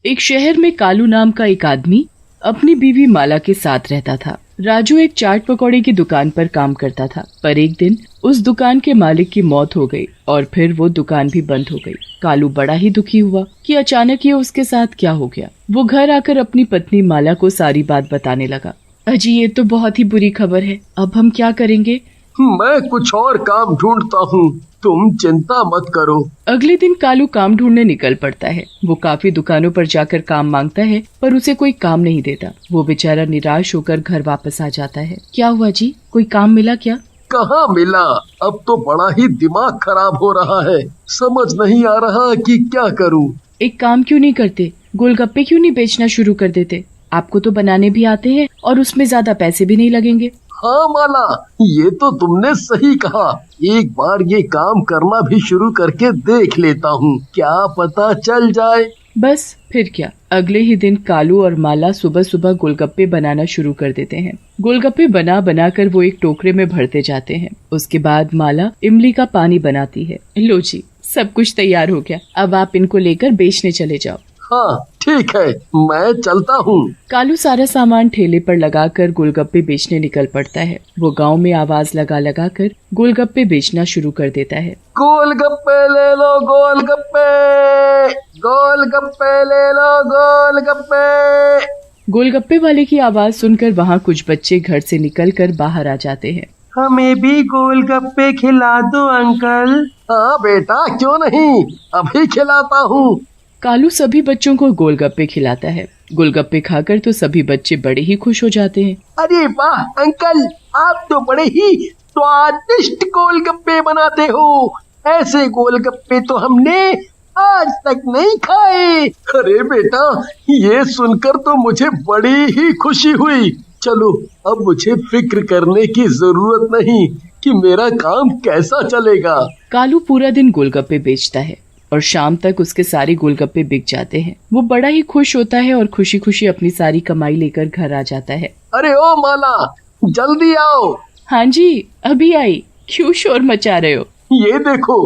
एक शहर में कालू नाम का एक आदमी अपनी बीवी माला के साथ रहता था। राजू एक चाट पकौड़े की दुकान पर काम करता था, पर एक दिन उस दुकान के मालिक की मौत हो गई और फिर वो दुकान भी बंद हो गई। कालू बड़ा ही दुखी हुआ कि अचानक ये उसके साथ क्या हो गया। वो घर आकर अपनी पत्नी माला को सारी बात बताने लगा। अजी, ये तो बहुत ही बुरी खबर है, अब हम क्या करेंगे? मैं कुछ और काम ढूंढता हूँ, तुम चिंता मत करो। अगले दिन कालू काम ढूंढने निकल पड़ता है। वो काफी दुकानों पर जाकर काम मांगता है, पर उसे कोई काम नहीं देता। वो बेचारा निराश होकर घर वापस आ जाता है। क्या हुआ जी, कोई काम मिला क्या? कहाँ मिला, अब तो बड़ा ही दिमाग खराब हो रहा है, समझ नहीं आ रहा कि क्या करूँ। एक काम क्यों नहीं करते, गोलगप्पे क्यों नहीं बेचना शुरू कर देते? आपको तो बनाने भी आते हैं और उसमें ज्यादा पैसे भी नहीं लगेंगे। हाँ माला, ये तो तुमने सही कहा। एक बार ये काम करना भी शुरू करके देख लेता हूँ, क्या पता चल जाए। बस फिर क्या, अगले ही दिन कालू और माला सुबह सुबह गोलगप्पे बनाना शुरू कर देते हैं। गोलगप्पे बना बना कर वो एक टोकरे में भरते जाते हैं। उसके बाद माला इमली का पानी बनाती है। लो जी, सब कुछ तैयार हो गया, अब आप इनको लेकर बेचने चले जाओ। हाँ ठीक है, मैं चलता हूँ। कालू सारा सामान ठेले पर लगाकर गोलगप्पे बेचने निकल पड़ता है। वो गांव में आवाज लगा लगा कर गोलगप्पे बेचना शुरू कर देता है। गोलगप्पे ले लो गोलगप्पे, गोलगप्पे ले लो गोलगप्पे। गोलगप्पे वाले की आवाज सुनकर वहाँ कुछ बच्चे घर से निकलकर बाहर आ जाते हैं। हमें भी गोलगप्पे खिला दो अंकल। हाँ बेटा, क्यों नहीं, अभी खिलाता हूँ। कालू सभी बच्चों को गोलगप्पे खिलाता है। गोलगप्पे खाकर तो सभी बच्चे बड़े ही खुश हो जाते हैं। अरे वाह अंकल, आप तो बड़े ही स्वादिष्ट गोलगप्पे बनाते हो। ऐसे गोलगप्पे तो हमने आज तक नहीं खाए। अरे बेटा, ये सुनकर तो मुझे बड़ी ही खुशी हुई। चलो, अब मुझे फिक्र करने की जरूरत नहीं कि मेरा काम कैसा चलेगा। कालू पूरा दिन गोलगप्पे बेचता है और शाम तक उसके सारे गोलगप्पे बिक जाते हैं। वो बड़ा ही खुश होता है और खुशी खुशी अपनी सारी कमाई लेकर घर आ जाता है। अरे ओ माला, जल्दी आओ। हाँ जी, अभी आई। क्यों शोर मचा रहे हो? ये देखो,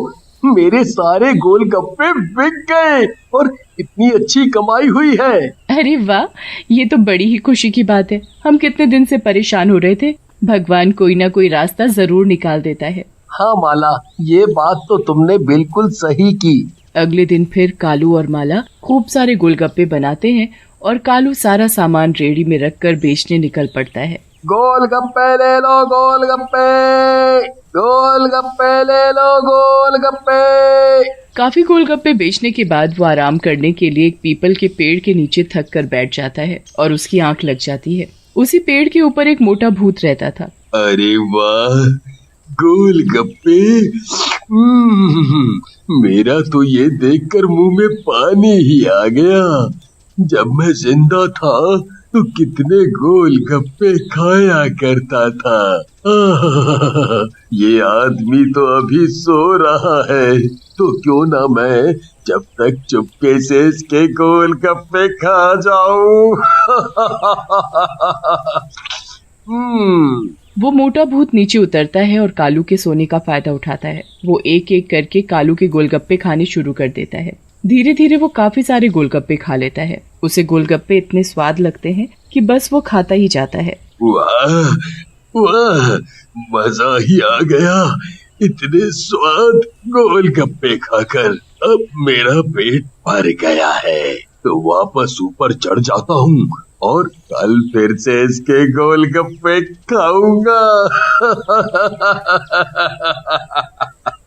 मेरे सारे गोलगप्पे बिक गए और इतनी अच्छी कमाई हुई है। अरे वाह, ये तो बड़ी ही खुशी की बात है। हम कितने दिन से परेशान हो रहे थे, भगवान कोई ना कोई रास्ता जरूर निकाल देता है। हाँ माला, ये बात तो तुमने बिल्कुल सही की। अगले दिन फिर कालू और माला खूब सारे गोलगप्पे बनाते हैं और कालू सारा सामान रेहड़ी में रखकर बेचने निकल पड़ता है। गोलगप्पे ले लो गोलगप्पे, गोलगप्पे ले लो गोलगप्पे। काफी गोलगप्पे बेचने के बाद वो आराम करने के लिए एक पीपल के पेड़ के नीचे थक कर बैठ जाता है और उसकी आंख लग जाती है। उसी पेड़ के ऊपर एक मोटा भूत रहता था। अरे वाह, गोलगप्पे, मेरा तो ये देखकर मुंह में पानी ही आ गया। जब मैं जिंदा था तो कितने गोलगप्पे खाया करता था। ये आदमी तो अभी सो रहा है, तो क्यों ना मैं जब तक चुपके से इसके गोलगप्पे खा जाऊं। वो मोटा भूत नीचे उतरता है और कालू के सोने का फायदा उठाता है। वो एक एक करके कालू के गोलगप्पे खाने शुरू कर देता है। धीरे धीरे वो काफी सारे गोलगप्पे खा लेता है। उसे गोलगप्पे इतने स्वाद लगते हैं कि बस वो खाता ही जाता है। वाह वाह, मजा ही आ गया इतने स्वाद गोलगप्पे खाकर। अब मेरा पेट भर गया है, तो वापस ऊपर चढ़ जाता हूँ और कल फिर से इसके गोलगप्पे खाऊंगा।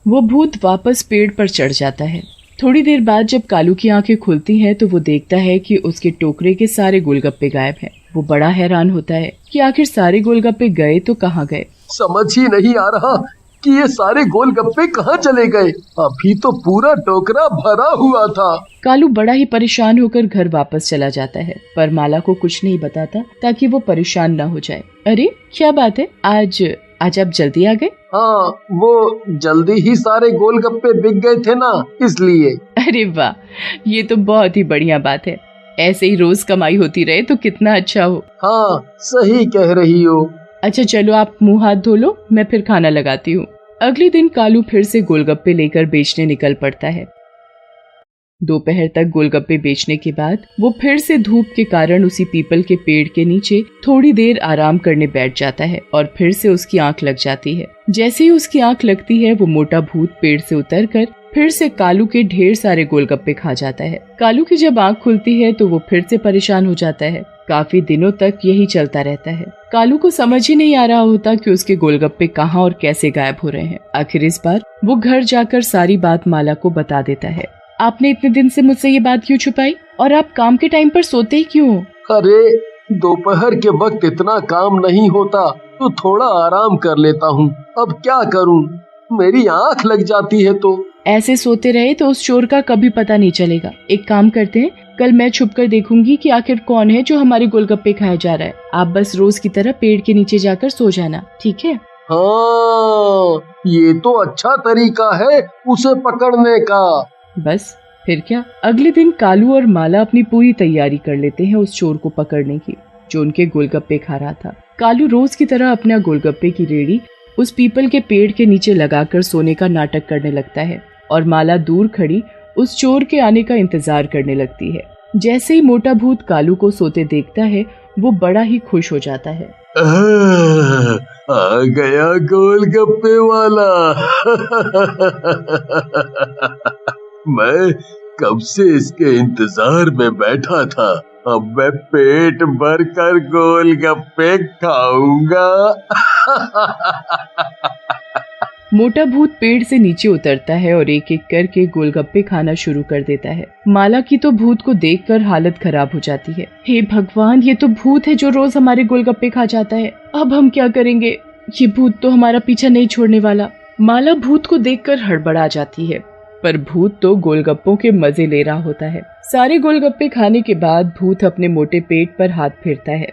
वो भूत वापस पेड़ पर चढ़ जाता है। थोड़ी देर बाद जब कालू की आंखें खुलती हैं तो वो देखता है कि उसके टोकरे के सारे गोलगप्पे गायब हैं। वो बड़ा हैरान होता है कि आखिर सारे गोलगप्पे गए तो कहाँ गए। समझ ही नहीं आ रहा कि ये सारे गोलगप्पे कहाँ चले गए। अभी तो पूरा टोकरा भरा हुआ था। कालू बड़ा ही परेशान होकर घर वापस चला जाता है, पर माला को कुछ नहीं बताता ताकि वो परेशान न हो जाए। अरे क्या बात है, आज आप जल्दी आ गए? हाँ, वो जल्दी ही सारे गोलगप्पे बिक गए थे ना, इसलिए। अरे वाह, ये तो बहुत ही बढ़िया बात है। ऐसे ही रोज कमाई होती रहे तो कितना अच्छा हो। हाँ, सही कह रही हो। अच्छा चलो, आप मुंह हाथ धो लो, मैं फिर खाना लगाती हूँ। अगले दिन कालू फिर से गोलगप्पे लेकर बेचने निकल पड़ता है। दोपहर तक गोलगप्पे बेचने के बाद वो फिर से धूप के कारण उसी पीपल के पेड़ के नीचे थोड़ी देर आराम करने बैठ जाता है और फिर से उसकी आंख लग जाती है। जैसे ही उसकी आंख लगती है वो मोटा भूत पेड़ से उतरकर फिर से कालू के ढेर सारे गोलगप्पे खा जाता है। कालू की जब आंख खुलती है तो वो फिर से परेशान हो जाता है। काफी दिनों तक यही चलता रहता है। कालू को समझ ही नहीं आ रहा होता कि उसके गोलगप्पे कहाँ और कैसे गायब हो रहे हैं। आखिर इस बार वो घर जाकर सारी बात माला को बता देता है। आपने इतने दिन से मुझसे ये बात क्यों छुपाई, और आप काम के टाइम पर सोते ही क्यों हो? अरे दोपहर के वक्त इतना काम नहीं होता तो थोड़ा आराम कर लेता हूँ। अब क्या करूँ, मेरी आंख लग जाती है। तो ऐसे सोते रहे तो उस चोर का कभी पता नहीं चलेगा। एक काम करते हैं, कल मैं छुप कर देखूंगी कि आखिर कौन है जो हमारे गोलगप्पे खाए जा रहा है। आप बस रोज की तरह पेड़ के नीचे जाकर सो जाना, ठीक है? हाँ, ये तो अच्छा तरीका है उसे पकड़ने का। बस फिर क्या, अगले दिन कालू और माला अपनी पूरी तैयारी कर लेते हैं उस चोर को पकड़ने की जो उनके गोलगप्पे खा रहा था। कालू रोज की तरह अपना गोलगप्पे की रेडी उस पीपल के पेड़ के नीचे लगाकर सोने का नाटक करने लगता है और माला दूर खड़ी उस चोर के आने का इंतजार करने लगती है। जैसे ही मोटा भूत कालू को सोते देखता है वो बड़ा ही खुश हो जाता है। आ गया गोलगप्पे वाला। मैं कब से इसके इंतजार में बैठा था। अब मैं पेट भर कर गोलगप्पे खाऊंगा। मोटा भूत पेड़ से नीचे उतरता है और एक एक करके गोलगप्पे खाना शुरू कर देता है। माला की तो भूत को देखकर हालत खराब हो जाती है। हे भगवान, ये तो भूत है जो रोज हमारे गोलगप्पे खा जाता है। अब हम क्या करेंगे? ये भूत तो हमारा पीछा नहीं छोड़ने वाला। माला भूत को देखकर हड़बड़ा जाती है, पर भूत तो गोलगप्पों के मजे ले रहा होता है। सारे गोलगप्पे खाने के बाद भूत अपने मोटे पेट पर हाथ फेरता है।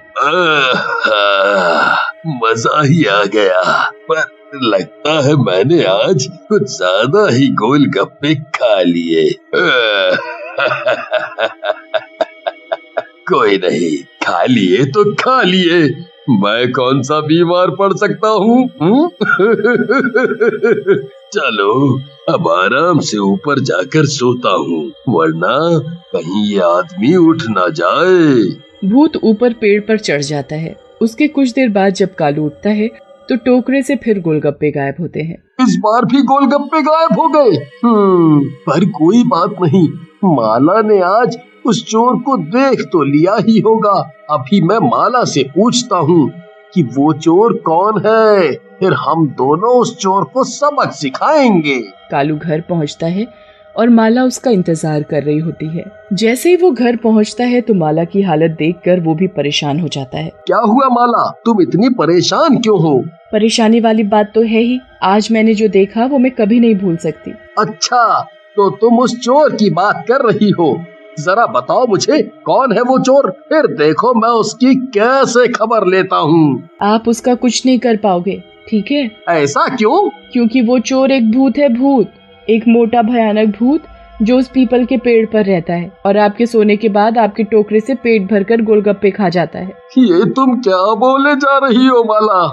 मजा ही आ गया, पर लगता है मैंने आज कुछ ज्यादा ही गोलगप्पे खा लिए। कोई नहीं, खा लिए तो खा लिए, मैं कौन सा बीमार पड़ सकता हूँ? चलो अब आराम से ऊपर जाकर सोता हूँ, वरना कहीं ये आदमी उठ ना जाए। भूत ऊपर पेड़ पर चढ़ जाता है। उसके कुछ देर बाद जब कालू उठता है तो टोकरे से फिर गोलगप्पे गायब होते हैं। इस बार भी गोलगप्पे गायब हो गए। पर कोई बात नहीं, माला ने आज उस चोर को देख तो लिया ही होगा। अभी मैं माला से पूछता हूँ कि वो चोर कौन है, फिर हम दोनों उस चोर को सबक सिखाएंगे। कालू घर पहुँचता है और माला उसका इंतजार कर रही होती है। जैसे ही वो घर पहुँचता है तो माला की हालत देखकर वो भी परेशान हो जाता है। क्या हुआ माला, तुम इतनी परेशान क्यों हो? परेशानी वाली बात तो है ही, आज मैंने जो देखा वो मैं कभी नहीं भूल सकती। अच्छा, तो तुम उस चोर की बात कर रही हो। जरा बताओ मुझे, कौन है वो चोर, फिर देखो मैं उसकी कैसे खबर लेता हूँ। आप उसका कुछ नहीं कर पाओगे, ठीक है? ऐसा क्यों? क्योंकि वो चोर एक भूत है, भूत, एक मोटा भयानक भूत जो उस पीपल के पेड़ पर रहता है और आपके सोने के बाद आपके टोकरे से पेट भरकर गोलगप्पे खा जाता है। ये तुम क्या बोले जा रही हो माला?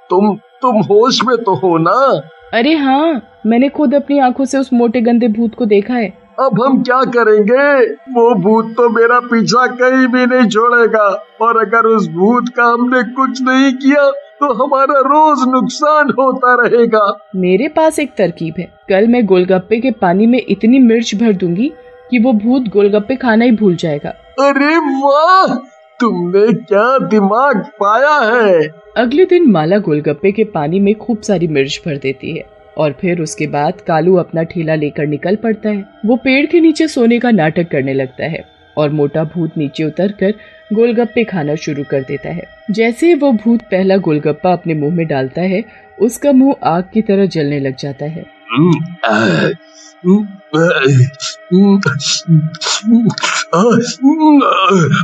तुम होश में तो हो ना? अरे हाँ, मैंने खुद अपनी आंखों से उस मोटे गंदे भूत को देखा है। अब हम क्या करेंगे? वो भूत तो मेरा पीछा कहीं भी नहीं छोड़ेगा, और अगर उस भूत का हमने कुछ नहीं किया तो हमारा रोज नुकसान होता रहेगा। मेरे पास एक तरकीब है। कल मैं गोलगप्पे के पानी में इतनी मिर्च भर दूंगी कि वो भूत गोलगप्पे खाना ही भूल जाएगा। अरे वाह, तुमने क्या दिमाग पाया है। अगले दिन माला गोलगप्पे के पानी में खूब सारी मिर्च भर देती है और फिर उसके बाद कालू अपना ठेला लेकर निकल पड़ता है। वो पेड़ के नीचे सोने का नाटक करने लगता है और मोटा भूत नीचे उतरकर गोलगप्पे खाना शुरू कर देता है। जैसे ही वो भूत पहला गोलगप्पा अपने मुंह में डालता है, उसका मुंह आग की तरह जलने लग जाता है।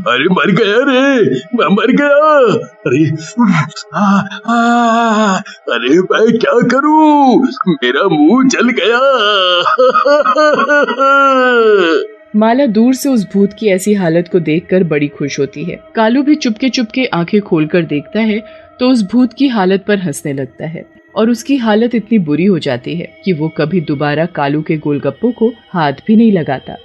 अरे मर गया रे, मैं मर गया। अरे मैं क्या करूं, मेरा मुंह जल गया। माला दूर से उस भूत की ऐसी हालत को देखकर बड़ी खुश होती है। कालू भी चुपके चुपके आंखें खोलकर देखता है तो उस भूत की हालत पर हंसने लगता है और उसकी हालत इतनी बुरी हो जाती है कि वो कभी दोबारा कालू के गोलगप्पों को हाथ भी नहीं लगाता।